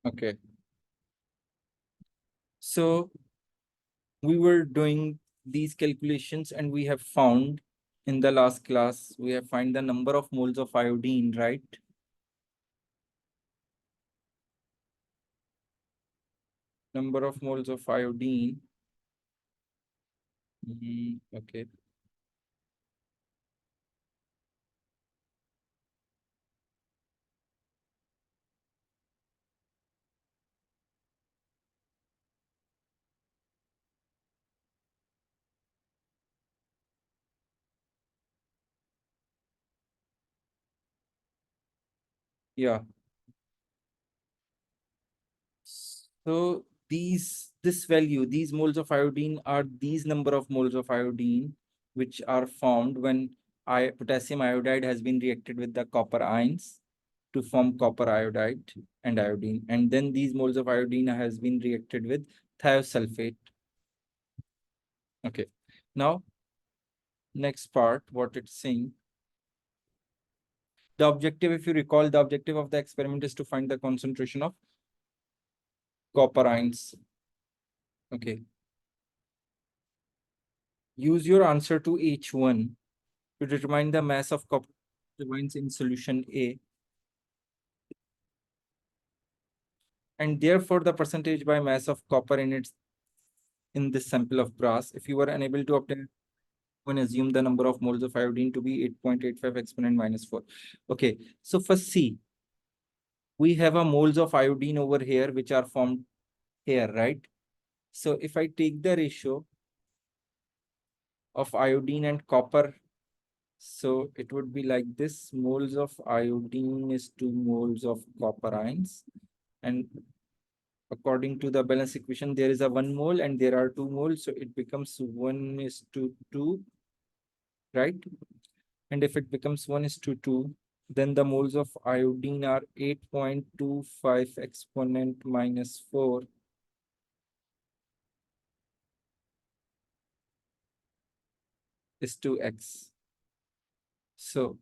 Okay. So we were doing these calculations and we have found in the last class, we have found the number of moles of iodine, right? Number of moles of iodine. Okay. Yeah. So this value, these moles of iodine are these number of moles of iodine which are formed when potassium iodide has been reacted with the copper ions to form copper iodide and iodine. And then these moles of iodine has been reacted with thiosulfate. Okay. Now, next part, what it's saying. The objective, if you recall, the objective of the experiment is to find the concentration of copper ions. Okay. Use your answer to H1 to determine the mass of copper ions in solution A, and therefore the percentage by mass of copper in this sample of brass. If you were unable to obtain, one assume the number of moles of iodine to be 8.85 exponent minus 4. Okay, so for C, we have a moles of iodine over here which are formed here, right? So if I take the ratio of iodine and copper, so it would be like this: moles of iodine is 2 moles of copper ions, and according to the balance equation, there is a 1 mole and there are 2 moles, so it becomes 1:2, right? And if it becomes 1:2, then the moles of iodine are 8.25 exponent minus 4 is to x. So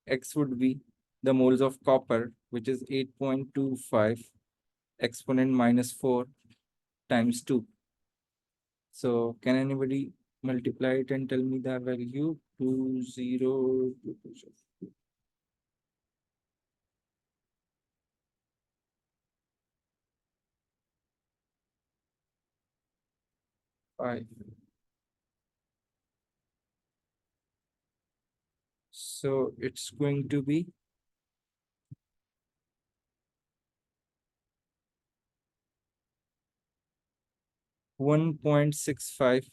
x would be the moles of copper, which is 8.25 exponent minus 4 times 2. So can anybody multiply it and tell me the value? 205. So it's going to be 1.65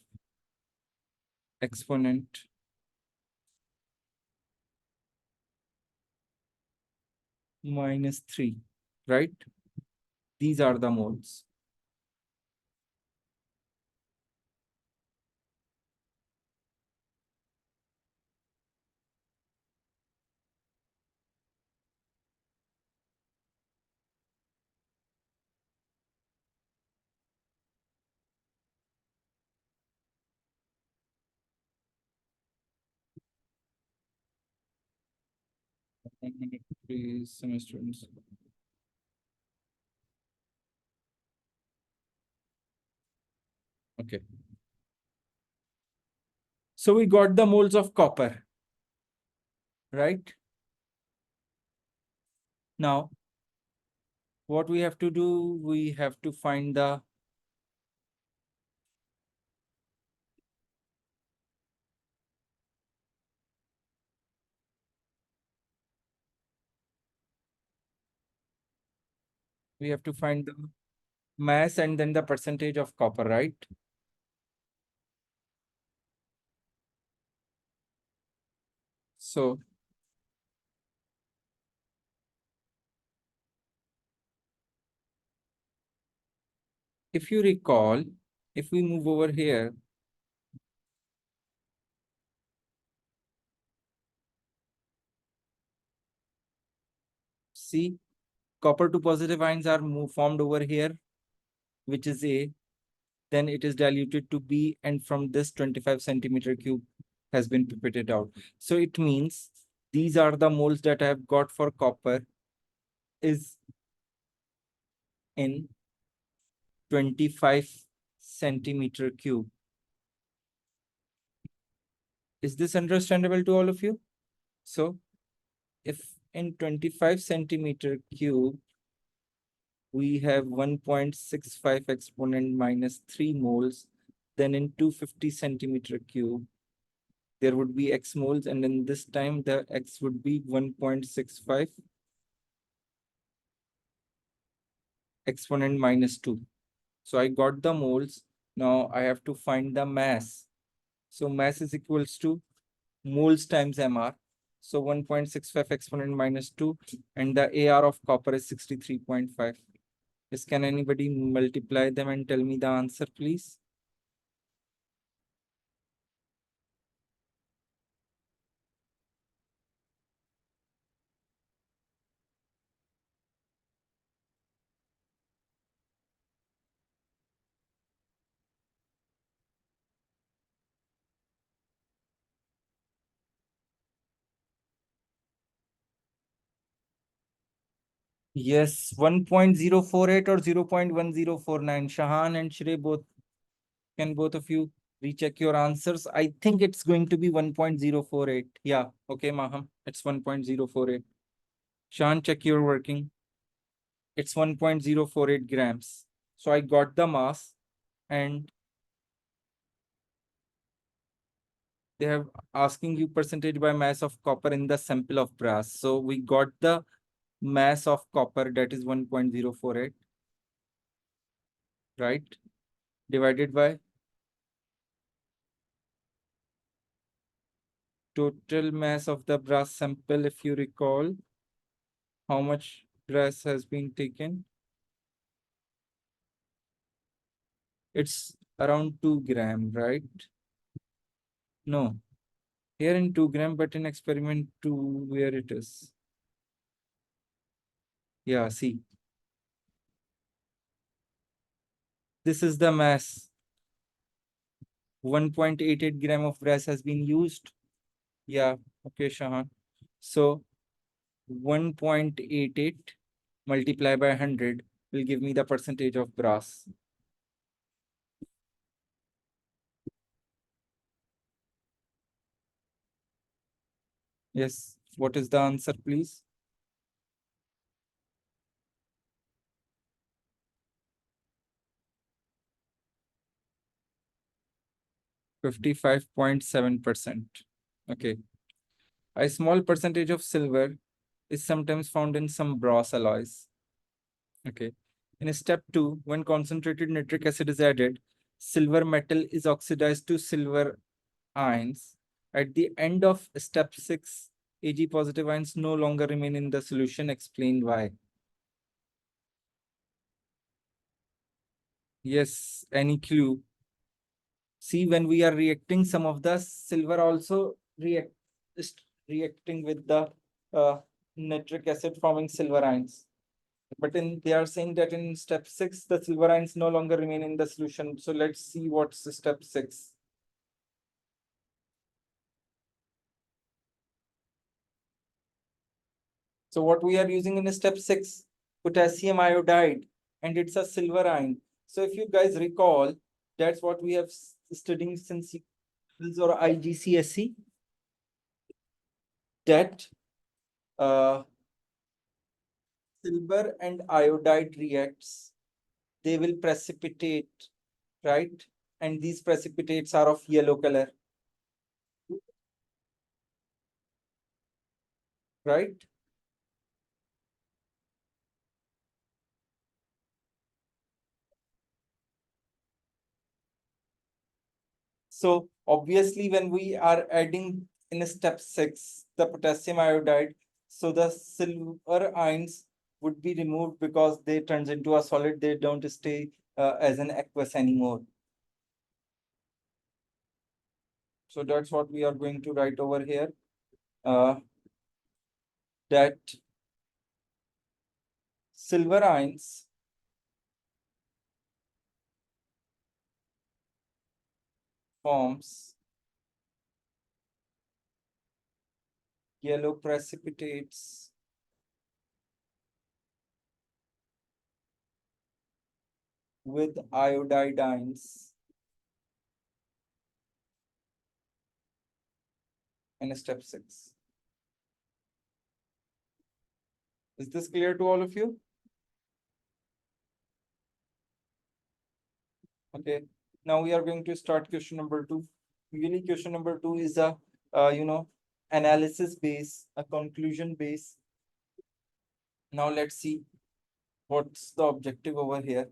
exponent minus 3, right? These are the moles. Please, some students. Okay. So we got the moles of copper, right? Now, what we have to do, we have to find the mass and then the percentage of copper, right? So if you recall, if we move over here, see, copper to positive ions are formed over here, which is A. Then it is diluted to B, and from this 25 centimeter cube has been pipetted out. So it means these are the moles that I have got for copper is in 25 centimeter cube. Is this understandable to all of you? So if in 25 centimeter cube, we have 1.65 exponent minus 3 moles, then in 250 centimeter cube, there would be x moles, and in this time the x would be 1.65 exponent minus 2. So I got the moles. Now I have to find the mass. So mass is equals to moles times MR. So 1.65 exponent minus 2, and the AR of copper is 63.5. Yes, can anybody multiply them and tell me the answer, please? Yes, 1.048 or 0.1049. Shahan and Shrey, both of you recheck your answers? I think it's going to be 1.048. Yeah, okay, Maham. It's 1.048. Shahan, check your working. It's 1.048 grams. So I got the mass, and they have asking you percentage by mass of copper in the sample of brass. So we got the mass of copper, that is 1.048, right? Divided by total mass of the brass sample. If you recall, how much brass has been taken? It's around 2 gram, right? No, here in 2 gram, but in experiment 2, where it is? Yeah, see, this is the mass. 1.88 gram of brass has been used. Yeah, okay, Shahan. So 1.88 multiplied by 100 will give me the percentage of brass. Yes, what is the answer, please? 55.7%. Okay. A small percentage of silver is sometimes found in some brass alloys. Okay. In step 2, when concentrated nitric acid is added, silver metal is oxidized to silver ions. At the end of step 6, Ag positive ions no longer remain in the solution. Explain why. Yes, any clue? See, when we are reacting, some of the silver also is reacting with the uh, nitric acid, forming silver ions. But they are saying that in step 6, the silver ions no longer remain in the solution. So let's see what's step 6. So what we are using in step 6, potassium iodide, and it's a silver ion. So if you guys recall, that's what we have studied since or IGCSE, that uh, silver and iodide reacts, they will precipitate, right? And these precipitates are of yellow color, right? So obviously, when we are adding in step 6, the potassium iodide, so the silver ions would be removed because they turns into a solid. They don't stay as an aqueous anymore. So that's what we are going to write over here. That silver ions forms yellow precipitates with iodide ions in step 6. Is this clear to all of you? Okay, now we are going to start question number 2. Really, question number 2 is a analysis base, a conclusion base. Now let's see what's the objective over here.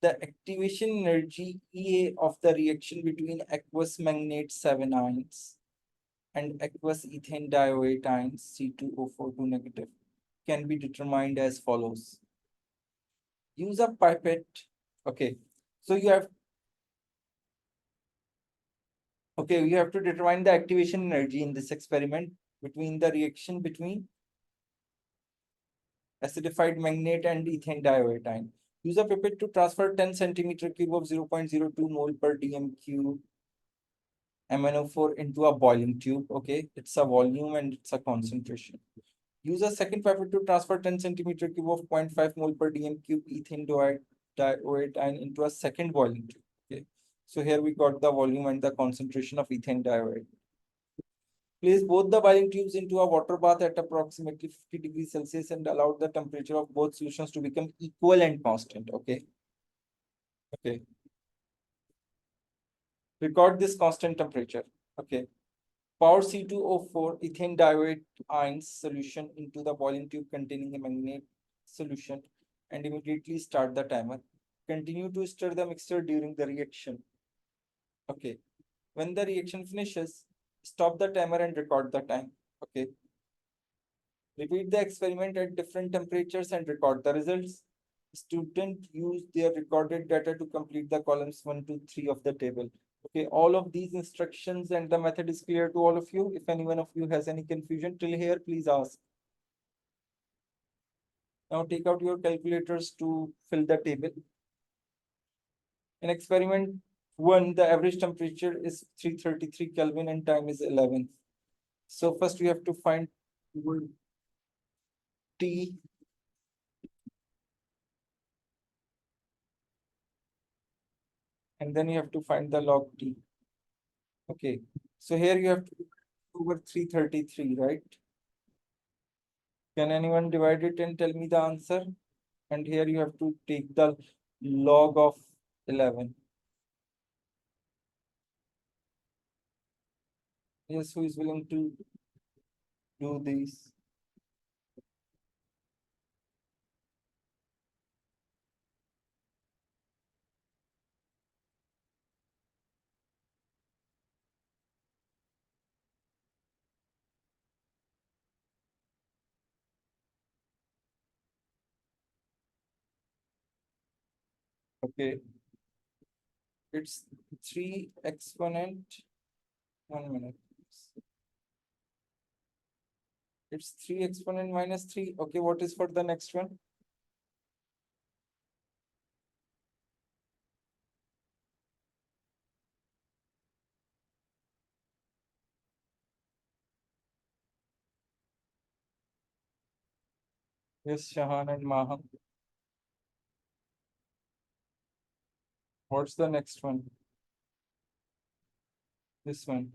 The activation energy EA of the reaction between aqueous manganate 7 ions and aqueous ethane dioate ions C2O42 negative can be determined as follows. Use a pipette. Okay, so you have to determine the activation energy in this experiment between the reaction between acidified manganate and ethane dioate ion. Use a pipette to transfer 10 centimeter cube of 0.02 mole per dm cube MnO4 into a boiling tube. Okay, it's a volume and it's a concentration. Use a second pipette to transfer 10 centimeter cube of 0.5 mole per dm cube ethane dioate ion into a second boiling tube. Okay, so here we got the volume and the concentration of ethane dioate. Place both the boiling tubes into a water bath at approximately 50 degrees Celsius and allow the temperature of both solutions to become equal and constant. Okay. Okay. Record this constant temperature. Okay. Pour C2O4 ethane dioate ions solution into the boiling tube containing a manganate solution and immediately start the timer. Continue to stir the mixture during the reaction. Okay. When the reaction finishes, stop the timer and record the time. Okay. Repeat the experiment at different temperatures and record the results. Student use their recorded data to complete the columns 1 to 3 of the table. Okay, all of these instructions and the method is clear to all of you. If any one of you has any confusion till here, please ask. Now take out your calculators to fill the table. In experiment 1, the average temperature is 333 Kelvin and time is 11. So first we have to find T and then you have to find the log T. Okay, so here you have to over 333, right? Can anyone divide it and tell me the answer? And here you have to take the log of 11. Yes, who is willing to do this? Okay, it's 3 exponent. 1 minute. It's 3 exponent minus 3. Okay, what is for the next one? Yes, Shahan and Maham. What's the next one? This one.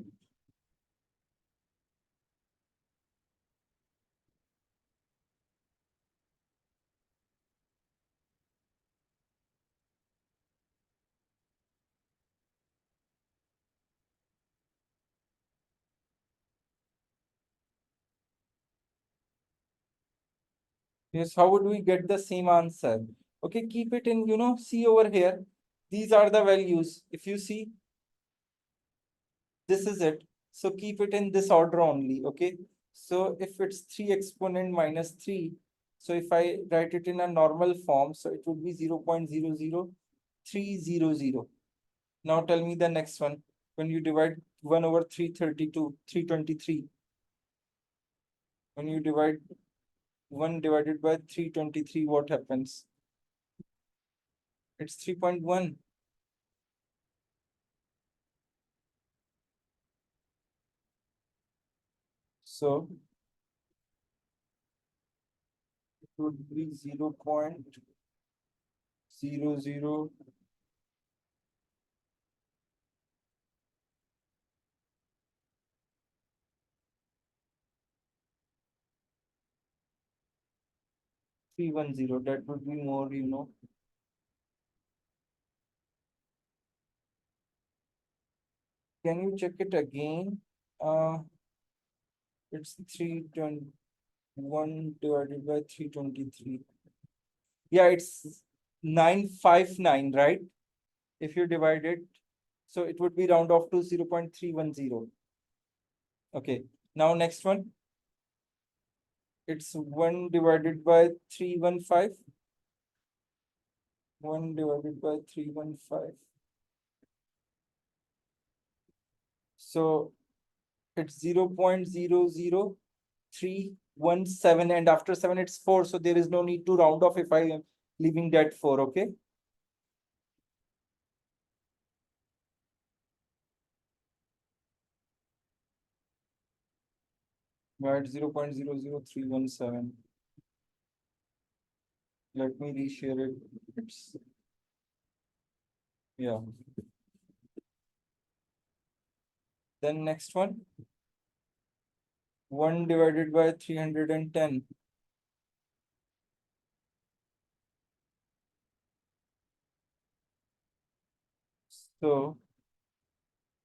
Yes, how would we get the same answer? Okay, keep it in, see over here. These are the values. If you see, this is it. So keep it in this order only, okay? So if it's 3 exponent minus 3, so if I write it in a normal form, so it would be 0.00300. Now tell me the next one. When you divide 1 over 332, 323, when you divide 1 divided by 323, what happens? It's 3.1. So it would be 0, 0, 310. That would be more, Can you check it again? It's 321 divided by 323. Yeah, it's 959, right? If you divide it, so it would be round off to 0.310. Okay, now next one. It's 1 divided by 315. 1 divided by 315. So it's 0.00317, and after 7 it's 4. So there is no need to round off if I am leaving that 4. Okay. Right, 0.00317. Let me reshare it. It's, yeah. Then next one. 1 divided by 310. So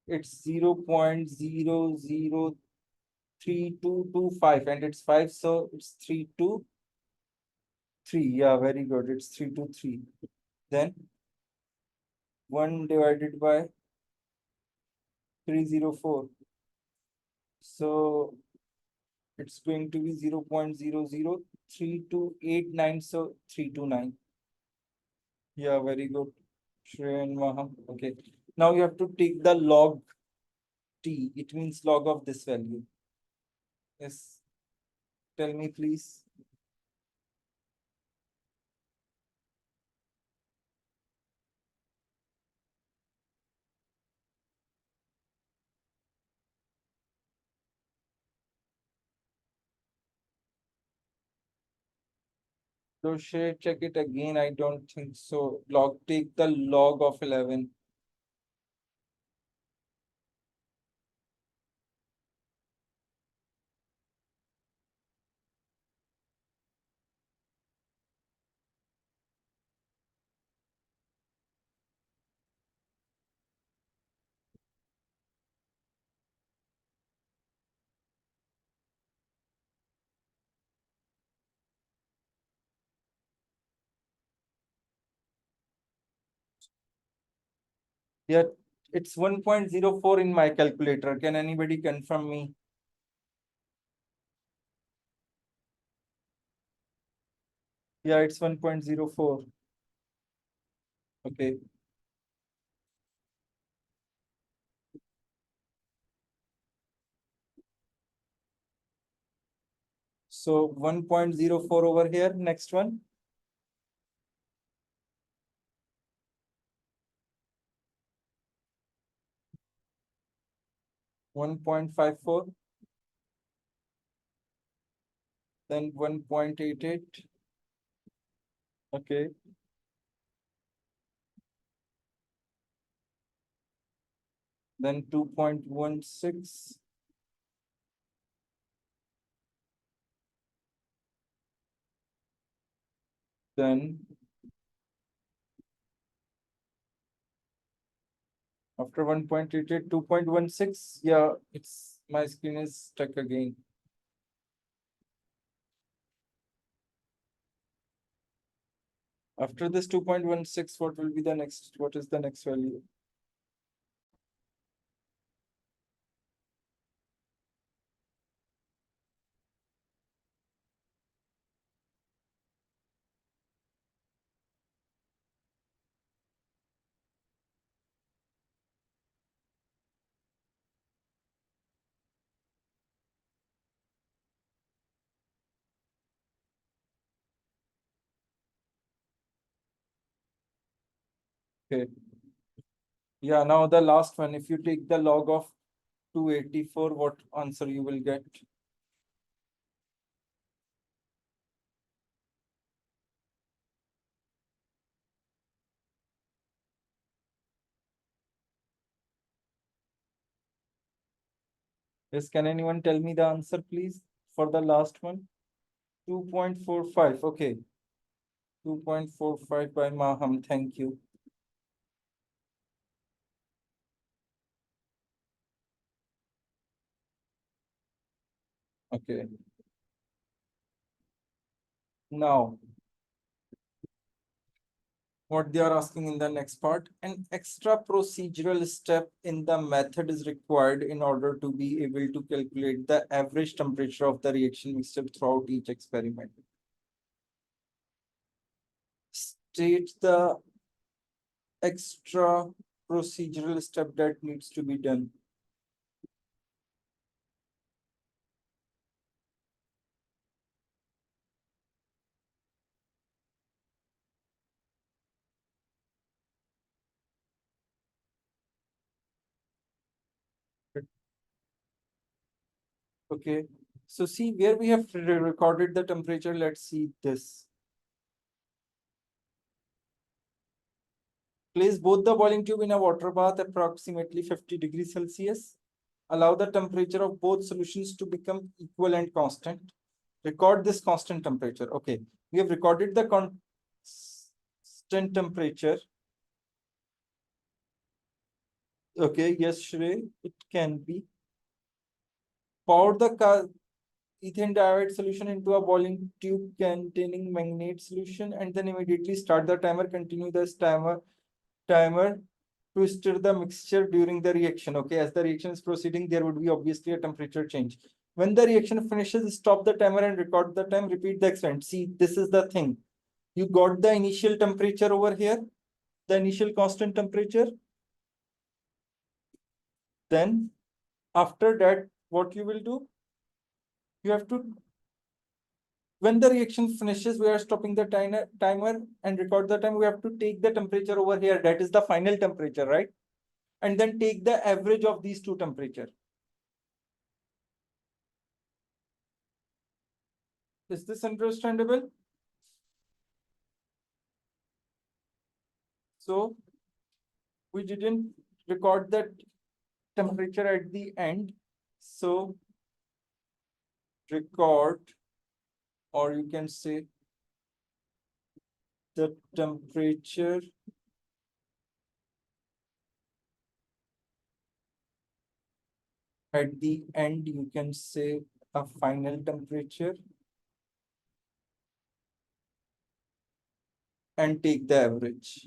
it's 0.0032225, and it's 5, so it's 323. Yeah, very good. It's 323. Then 1 divided by 304. So it's going to be 0.00328nine. So 329. Yeah, very good. Shreyan Maham. Okay. Now you have to take the log t. It means log of this value. Yes. Tell me, please. So share, check it again. I don't think so. Log, take the log of 11. Yeah, it's 1.04 in my calculator. Can anybody confirm me? Yeah, it's 1.04. Okay. So 1.04 over here. Next one. 1.54. Then 1.88. Okay. Then 2.16. Then after 1.88, 2.16. Yeah, it's my screen is stuck again. After this 2.16, what will be the next? What is the next value? Okay. Yeah, now the last one. If you take the log of 284, what answer you will get? Yes, can anyone tell me the answer, please, for the last one? 2.45. Okay. 2.45 by Maham. Thank you. Okay. Now, what they are asking in the next part, an extra procedural step in the method is required in order to be able to calculate the average temperature of the reaction mixture throughout each experiment. State the extra procedural step that needs to be done. Okay, so see where we have recorded the temperature. Let's see this. Place both the boiling tube in a water bath approximately 50 degrees Celsius. Allow the temperature of both solutions to become equal and constant. Record this constant temperature. Okay, we have recorded the constant temperature. Okay, yes, Shrey, it can be. Pour the ethane diode solution into a boiling tube containing manganate solution and then immediately start the timer. Continue this timer to stir the mixture during the reaction. Okay, as the reaction is proceeding, there would be obviously a temperature change. When the reaction finishes, stop the timer and record the time. Repeat the experiment. See, this is the thing. You got the initial temperature over here, the initial constant temperature. Then after that, what you will do? You have to, when the reaction finishes, we are stopping the timer and record the time. We have to take the temperature over here. That is the final temperature, right? And then take the average of these two temperatures. Is this understandable? So we didn't record that temperature at the end. So record, or you can say the temperature at the end, you can say a final temperature and take the average.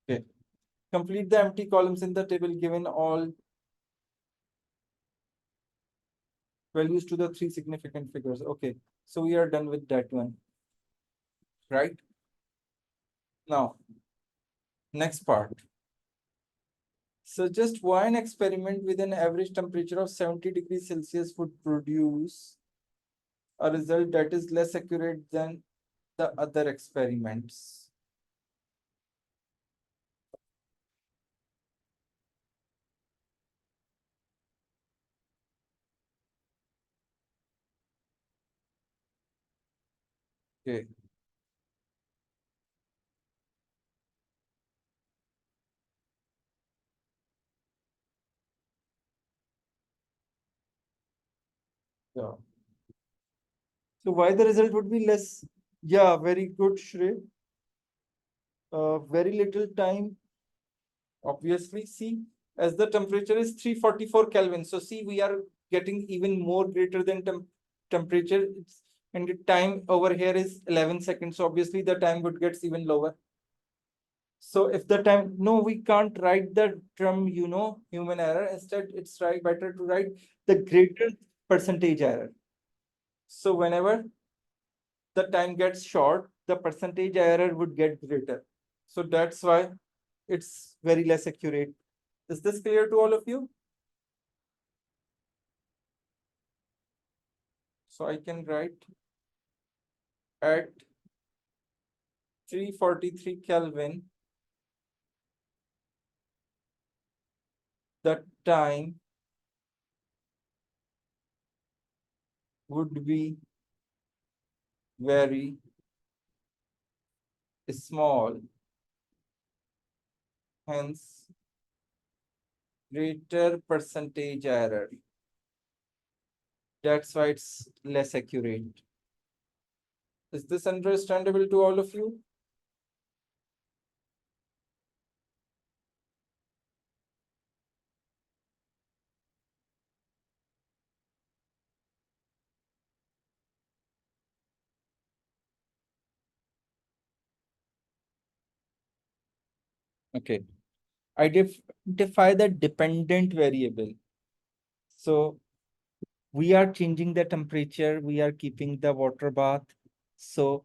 Okay. Complete the empty columns in the table given all values to the three significant figures. Okay, so we are done with that one, right? Now, next part. Suggest why an experiment with an average temperature of 70 degrees Celsius would produce a result that is less accurate than the other experiments. Okay. Yeah. So why the result would be less? Yeah, very good, Shrey. Very little time. Obviously, see, as the temperature is 344 Kelvin. So see, we are getting even more greater than temperature. And the time over here is 11 seconds. So obviously the time would get even lower. So if the time, no, we can't write the term, human error. Instead, it's better to write the greater percentage error. So whenever the time gets short, the percentage error would get greater. So that's why it's very less accurate. Is this clear to all of you? So I can write at 343 Kelvin, the time would be very small. Hence, greater percentage error. That's why it's less accurate. Is this understandable to all of you? Okay. Identify the dependent variable. So we are changing the temperature, we are keeping the water bath. So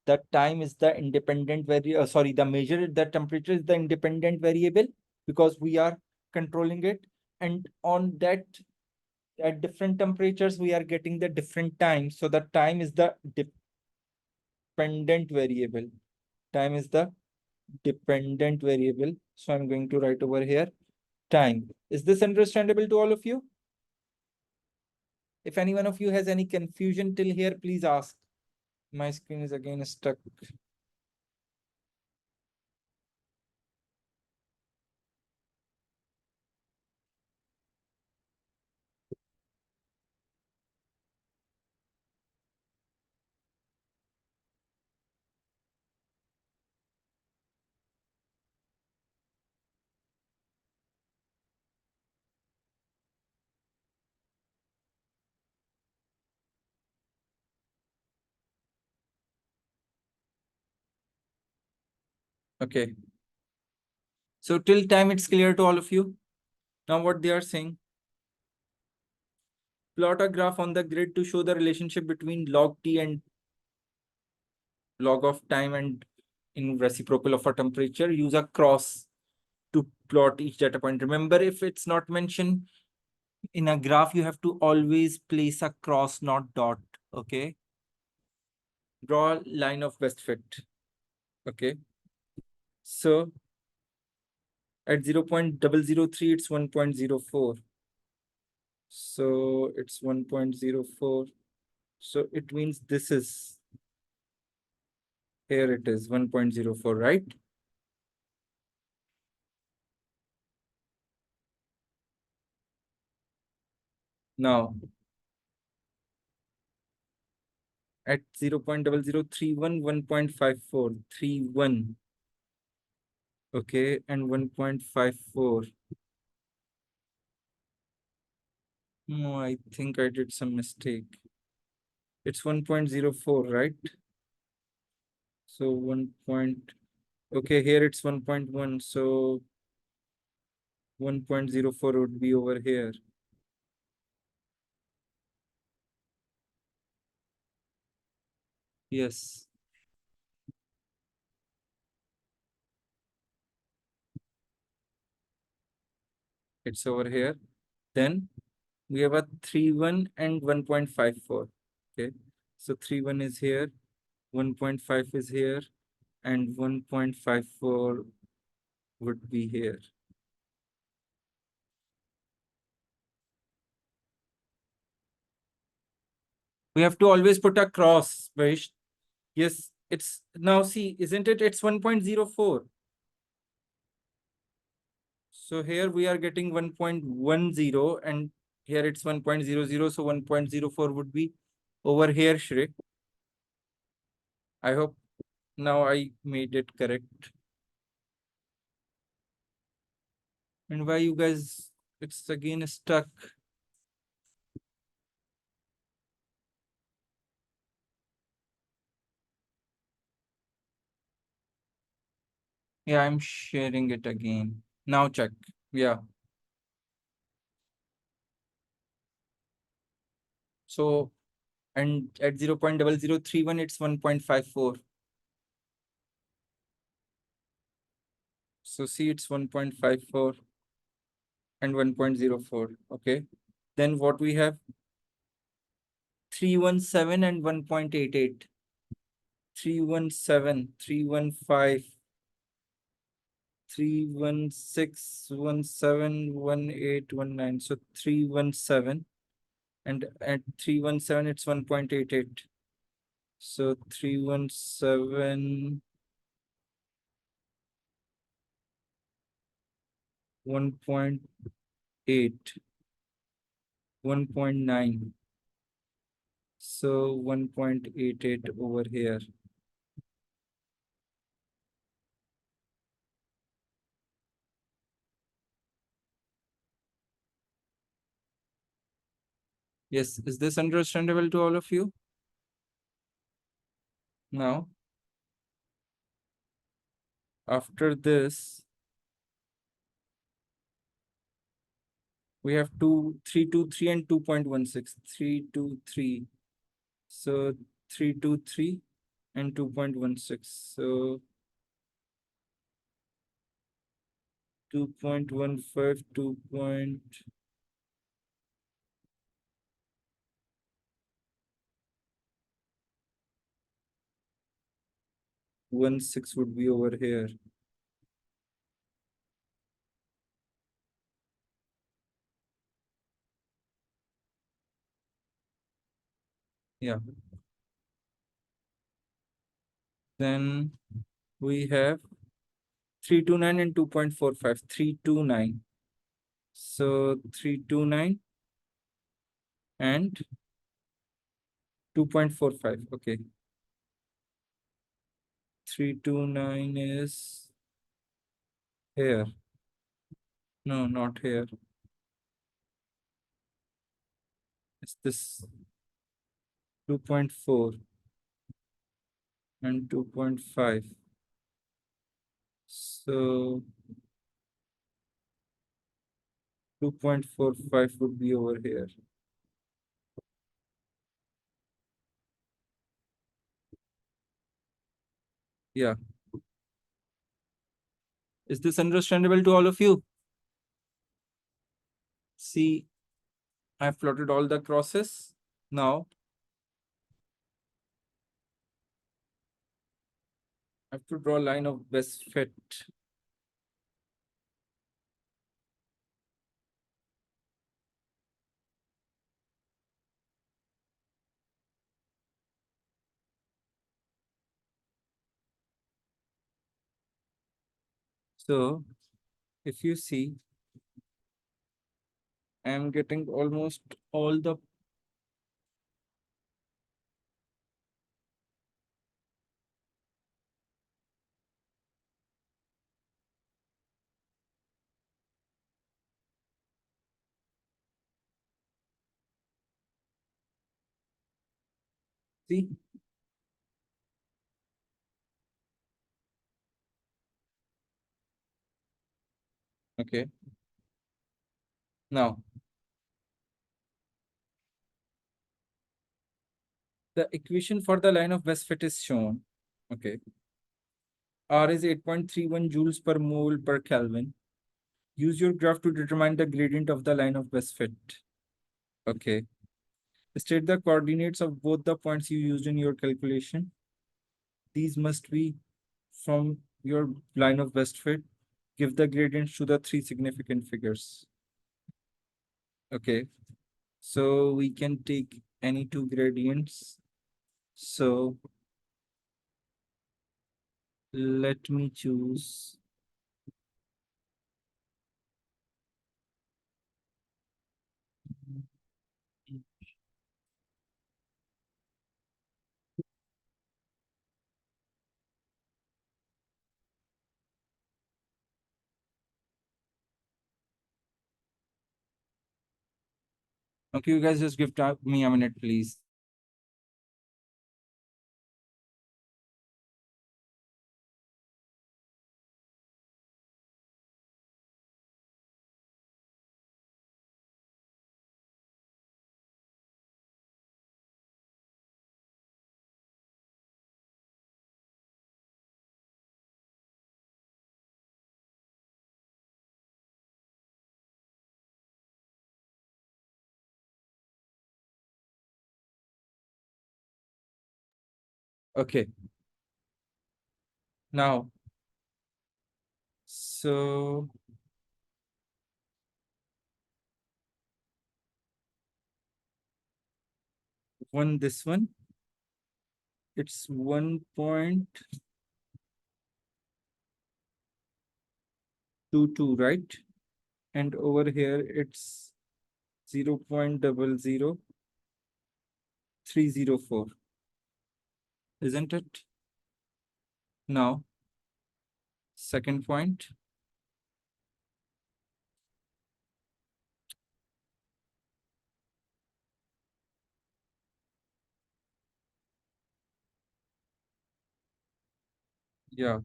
the time is the independent variable. Sorry, the measure, the temperature is the independent variable because we are controlling it. And on that, at different temperatures, we are getting the different time. So the time is the dependent variable. Time is the dependent variable. So I'm going to write over here time. Is this understandable to all of you? If any one of you has any confusion till here, please ask. My screen is again stuck. Okay. So till time it's clear to all of you. Now what they are saying. Plot a graph on the grid to show the relationship between log t and log of time and in reciprocal of a temperature. Use a cross to plot each data point. Remember, if it's not mentioned in a graph, you have to always place a cross, not dot. Okay. Draw a line of best fit. Okay. So at 0.003, it's 1.04. So it's 1.04. So it means this is, here it is 1.04, right? Now at 0.0031, 1.54, 31. Okay, and 1.54. No, I think I did some mistake. It's 1.04, right? So 1 point, okay, here it's 1.1. So 1.04 would be over here. Yes. It's over here. Then we have a 3.1 and 1.54. Okay. So 3.1 is here, 1.5 is here, and 1.54 would be here. We have to always put a cross, Vash. Yes, it's now see, isn't it? It's 1.04. So here we are getting 1.10 and here it's 1.00. So 1.04 would be over here, Shri. I hope now I made it correct. And why you guys, it's again stuck. Yeah, I'm sharing it again. Now check. Yeah. So, and at 0.0031, it's 1.54. So see, it's 1.54 and 1.04. Okay. Then what we have? 317 and 1.88. 317, 315, 316, 17, 18, 19. So 317 and at 317 it's 1.88. So 317, 1. 8, 1.9. So 1.88 over here. Yes, is this understandable to all of you? Now, after this, we have 323 and 2.16. 323. So 323 and 2.16. So 2.15, 2.16 would be over here. Yeah. Then we have 329 and 2.45. 329. So 329 and 2.45. Okay. 329 is here. No, not here. It's this 2.4 and 2.5. So 2.45 would be over here. Yeah. Is this understandable to all of you? See, I've plotted all the crosses. Now, I have to draw a line of best fit. So, if you see, I am getting almost all the see. Okay. Now, the equation for the line of best fit is shown. Okay. R is 8.31 joules per mole per Kelvin. Use your graph to determine the gradient of the line of best fit. Okay. State the coordinates of both the points you used in your calculation. These must be from your line of best fit. Give the gradients to the three significant figures. Okay. So we can take any two gradients. So let me choose okay, you guys just give me a minute, please. Okay. Now, so this one, it's 1.22, right? and over here it's 0.00304, isn't it? Now, second point. Yeah,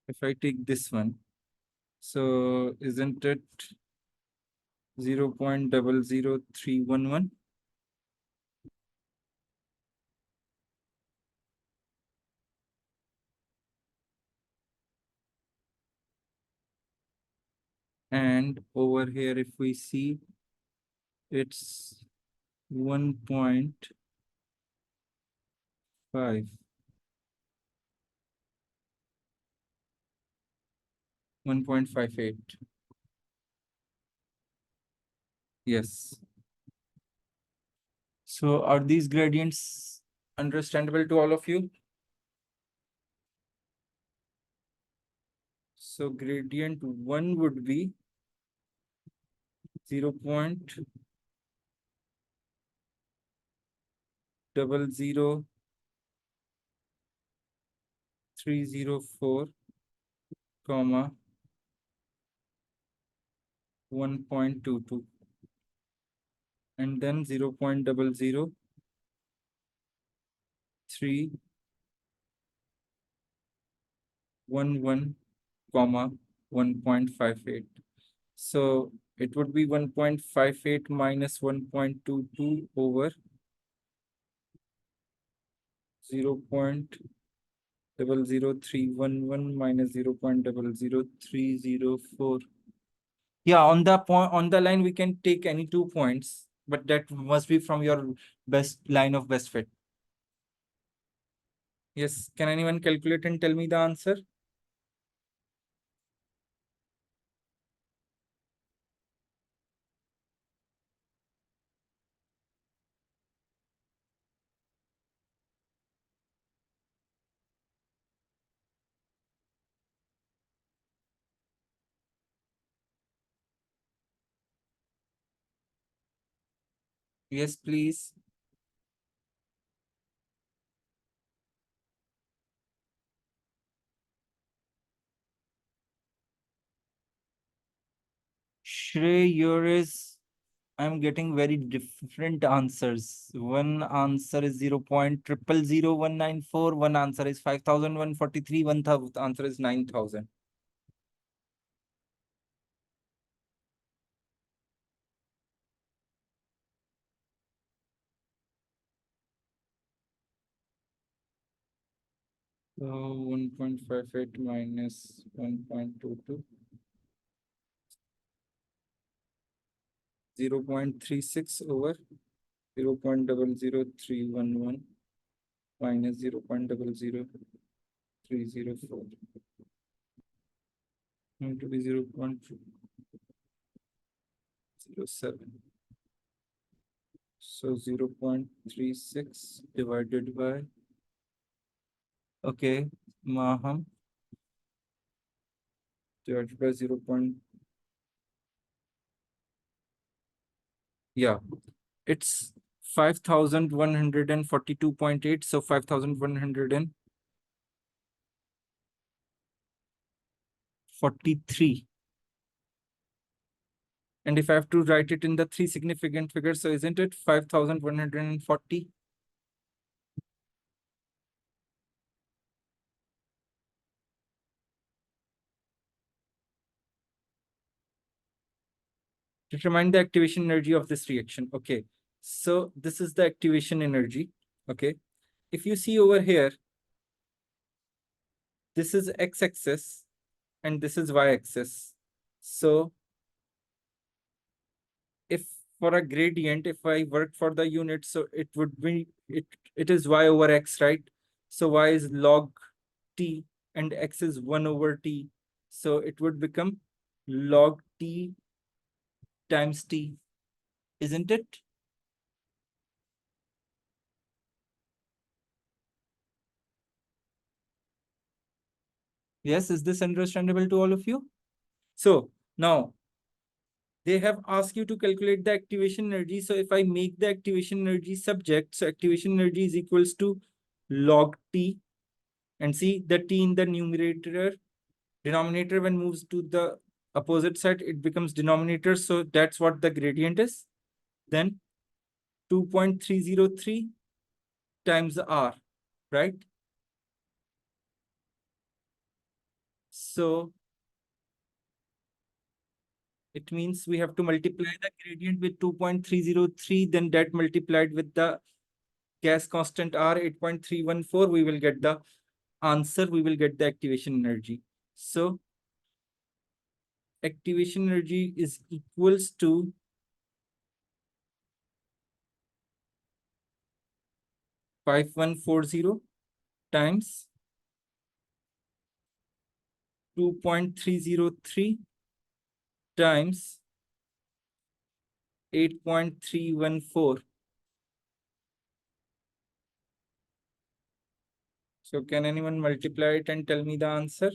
if I take this one, so isn't it 0.00311? And over here, if we see, it's 1.5, 1.58. Yes. So are these gradients understandable to all of you? So gradient one would be 0.00304, comma 1.22, and then 0.00311, comma 1.58. So it would be 1.58 minus 1.22 over 0.00311 minus 0.00304. Yeah, on the point, on the line we can take any 2 points, but that must be from your best line of best fit. Yes, can anyone calculate and tell me the answer? Yes, please. Shrey, yours, I'm getting very different answers. One answer is 0.000194. One answer is 5,143. One answer is 9,000. So 1.58 minus 1.22. 0.36 over 0.00311 minus 0.00304. Going to be 0.07. So 0.36 divided by, okay, Maham, divided by 0. Yeah, it's 5,142.8. So 5,143. And if I have to write it in the three significant figures, so isn't it 5,140? Determine the activation energy of this reaction. Okay, so this is the activation energy. Okay, if you see over here, this is x-axis and this is y-axis. So if for a gradient, if I work for the unit, so it would be, it is y over x, right? So y is log t and x is 1 over t. So it would become log t times t, isn't it? Yes, is this understandable to all of you? So now they have asked you to calculate the activation energy. So if I make the activation energy subject, so activation energy is equals to log T, and see the T in the numerator, denominator when moves to the opposite side, it becomes denominator. So that's what the gradient is. Then 2.303 times R, right? So it means we have to multiply the gradient with 2.303, then that multiplied with the gas constant R 8.314, we will get the answer, we will get the activation energy. So activation energy is equals to 5140 times 2.303 times 8.314. So can anyone multiply it and tell me the answer?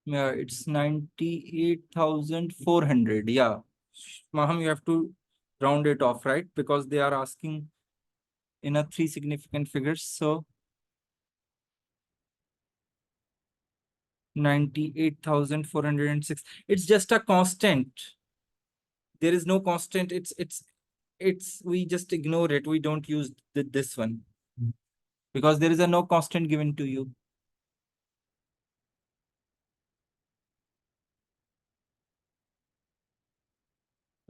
Yeah, it's 98,400. Yeah. Maham, you have to round it off, right? Because they are asking in a three significant figures. So 98,406. It's just a constant. There is no constant. It's we just ignore it. We don't use this one because there is a no constant given to you.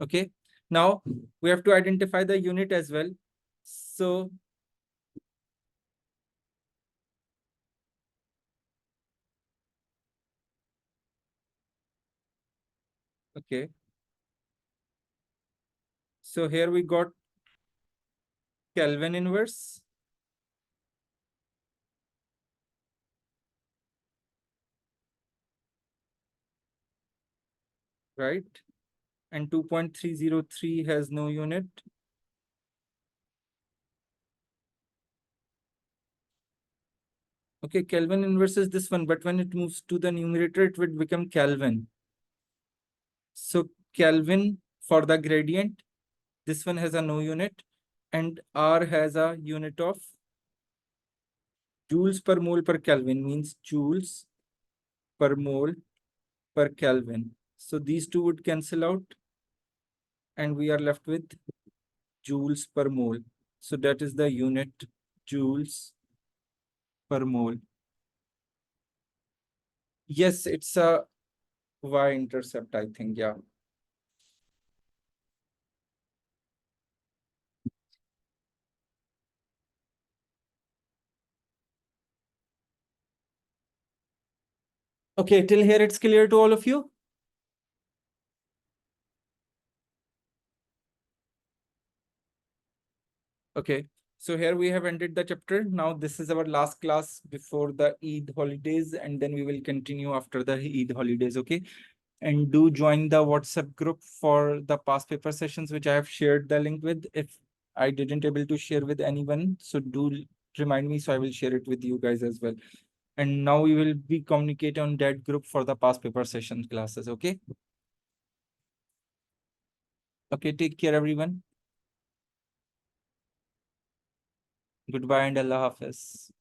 Okay. Now we have to identify the unit as well. So okay. So here we got Kelvin inverse. Right? And 2.303 has no unit. Okay, Kelvin inverse is this one, but when it moves to the numerator, it would become Kelvin. So Kelvin for the gradient, this one has a no unit, and R has a unit of joules per mole per Kelvin, means joules per mole per Kelvin. So these two would cancel out, and we are left with joules per mole. So that is the unit, joules per mole. Yes, it's a y-intercept, I think, yeah. Okay, till here it's clear to all of you? Okay, so here we have ended the chapter. Now this is our last class before the Eid holidays, and then we will continue after the Eid holidays, okay? And do join the WhatsApp group for the past paper sessions, which I have shared the link with. If I didn't able to share with anyone, so do remind me, so I will share it with you guys as well. And now we will be communicating on that group for the past paper session classes, okay? Okay, take care, everyone. Goodbye and Allah Hafiz.